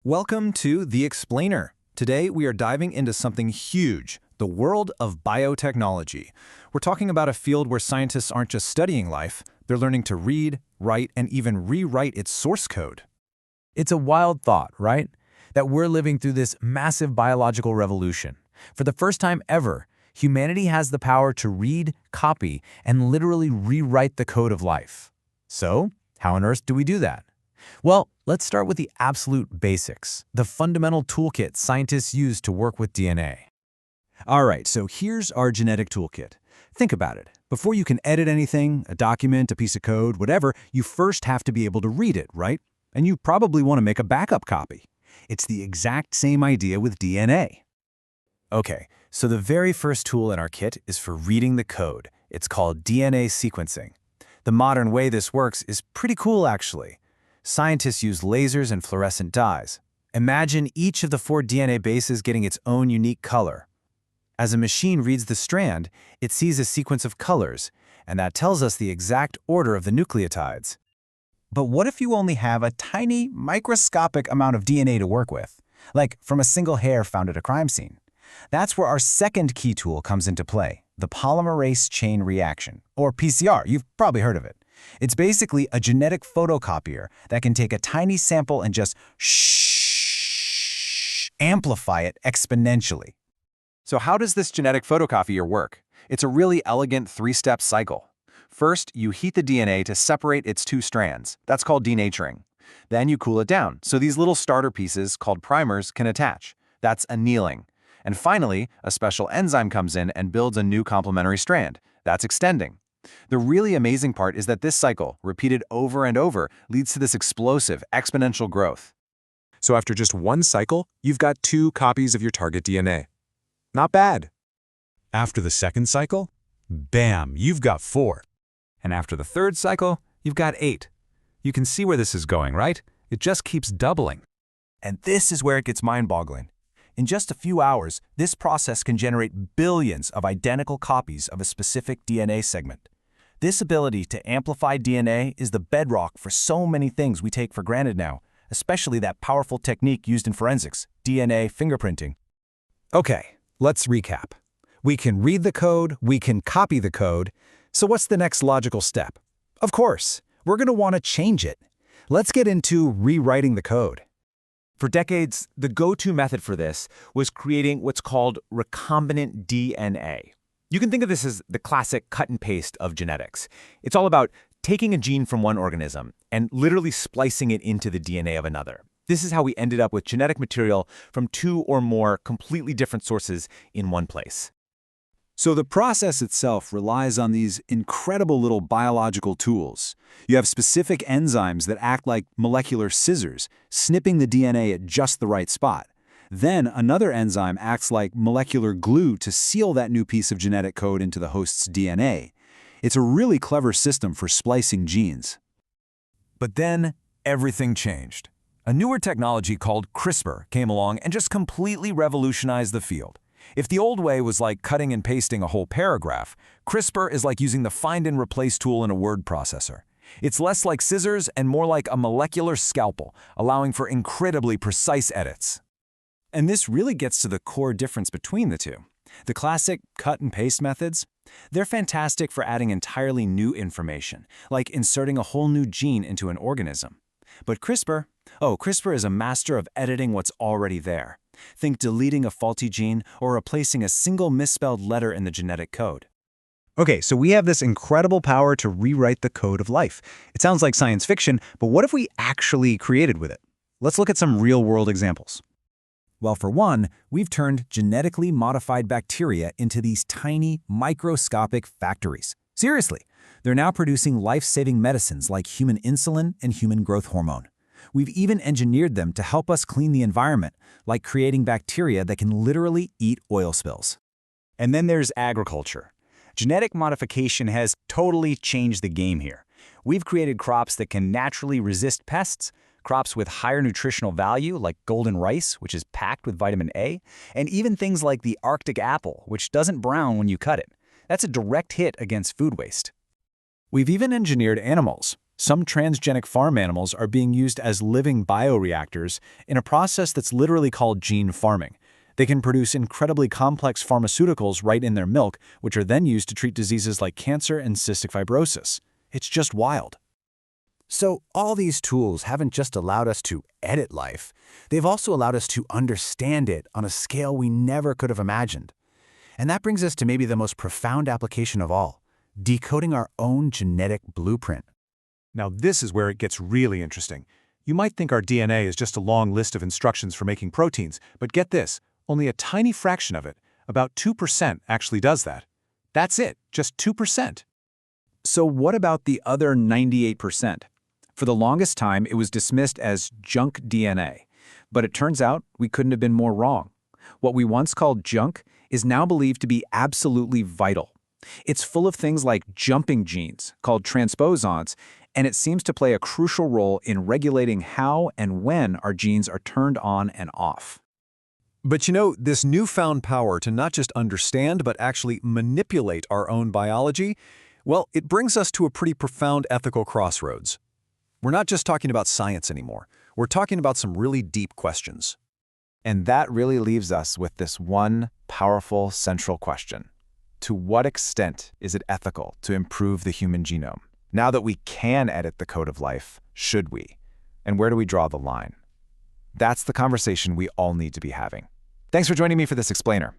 Welcome to The Explainer. Today we are diving into something huge, the world of biotechnology. We're talking about a field where scientists aren't just studying life, they're learning to read, write, and even rewrite its source code. It's a wild thought, right? That we're living through this massive biological revolution. For the first time ever, humanity has the power to read, copy, and literally rewrite the code of life. So, how on earth do we do that? Well, let's start with the absolute basics, the fundamental toolkit scientists use to work with DNA. All right, so here's our genetic toolkit. Think about it. Before you can edit anything, a document, a piece of code, whatever, you first have to be able to read it, right? And you probably want to make a backup copy. It's the exact same idea with DNA. Okay, so the very first tool in our kit is for reading the code. It's called DNA sequencing. The modern way this works is pretty cool, actually. Scientists use lasers and fluorescent dyes. Imagine each of the 4 DNA bases getting its own unique color. As a machine reads the strand, it sees a sequence of colors, and that tells us the exact order of the nucleotides. But what if you only have a tiny, microscopic amount of DNA to work with, like from a single hair found at a crime scene? That's where our second key tool comes into play, the polymerase chain reaction, or PCR. You've probably heard of it. It's basically a genetic photocopier that can take a tiny sample and just amplify it exponentially. So how does this genetic photocopier work? It's a really elegant 3-step cycle. First, you heat the DNA to separate its 2 strands. That's called denaturing. Then you cool it down, so these little starter pieces, called primers, can attach. That's annealing. And finally, a special enzyme comes in and builds a new complementary strand. That's extending. The really amazing part is that this cycle, repeated over and over, leads to this explosive, exponential growth. So after just one cycle, you've got 2 copies of your target DNA. Not bad. After the second cycle, bam, you've got 4. And after the third cycle, you've got 8. You can see where this is going, right? It just keeps doubling. And this is where it gets mind-boggling. In just a few hours, this process can generate billions of identical copies of a specific DNA segment. This ability to amplify DNA is the bedrock for so many things we take for granted now, especially that powerful technique used in forensics, DNA fingerprinting. Okay, let's recap. We can read the code, we can copy the code. So what's the next logical step? Of course, we're going to want to change it. Let's get into rewriting the code. For decades, the go-to method for this was creating what's called recombinant DNA. You can think of this as the classic cut and paste of genetics. It's all about taking a gene from one organism and literally splicing it into the DNA of another. This is how we ended up with genetic material from 2 or more completely different sources in one place. So the process itself relies on these incredible little biological tools. You have specific enzymes that act like molecular scissors, snipping the DNA at just the right spot. Then another enzyme acts like molecular glue to seal that new piece of genetic code into the host's DNA. It's a really clever system for splicing genes. But then, everything changed. A newer technology called CRISPR came along and just completely revolutionized the field. If the old way was like cutting and pasting a whole paragraph, CRISPR is like using the find and replace tool in a word processor. It's less like scissors and more like a molecular scalpel, allowing for incredibly precise edits. And this really gets to the core difference between the two. The classic cut and paste methods, they're fantastic for adding entirely new information, like inserting a whole new gene into an organism. But CRISPR is a master of editing what's already there. Think deleting a faulty gene or replacing a single misspelled letter in the genetic code. Okay, so we have this incredible power to rewrite the code of life. It sounds like science fiction, but what if we actually created with it? Let's look at some real-world examples. Well, for one, we've turned genetically modified bacteria into these tiny, microscopic factories. Seriously, they're now producing life-saving medicines like human insulin and human growth hormone. We've even engineered them to help us clean the environment, like creating bacteria that can literally eat oil spills. And then there's agriculture. Genetic modification has totally changed the game here. We've created crops that can naturally resist pests, crops with higher nutritional value like golden rice, which is packed with vitamin A, and even things like the Arctic apple, which doesn't brown when you cut it. That's a direct hit against food waste. We've even engineered animals. Some transgenic farm animals are being used as living bioreactors in a process that's literally called gene farming. They can produce incredibly complex pharmaceuticals right in their milk, which are then used to treat diseases like cancer and cystic fibrosis. It's just wild. So all these tools haven't just allowed us to edit life, they've also allowed us to understand it on a scale we never could have imagined. And that brings us to maybe the most profound application of all, decoding our own genetic blueprint. Now this is where it gets really interesting. You might think our DNA is just a long list of instructions for making proteins, but get this, only a tiny fraction of it, about 2%, actually does that. That's it, just 2%. So what about the other 98%? For the longest time, it was dismissed as junk DNA. But it turns out we couldn't have been more wrong. What we once called junk is now believed to be absolutely vital. It's full of things like jumping genes, called transposons, and it seems to play a crucial role in regulating how and when our genes are turned on and off. But you know, this newfound power to not just understand but actually manipulate our own biology, well, it brings us to a pretty profound ethical crossroads. We're not just talking about science anymore. We're talking about some really deep questions. And that really leaves us with this one powerful central question. To what extent is it ethical to improve the human genome? Now that we can edit the code of life, should we? And where do we draw the line? That's the conversation we all need to be having. Thanks for joining me for this explainer.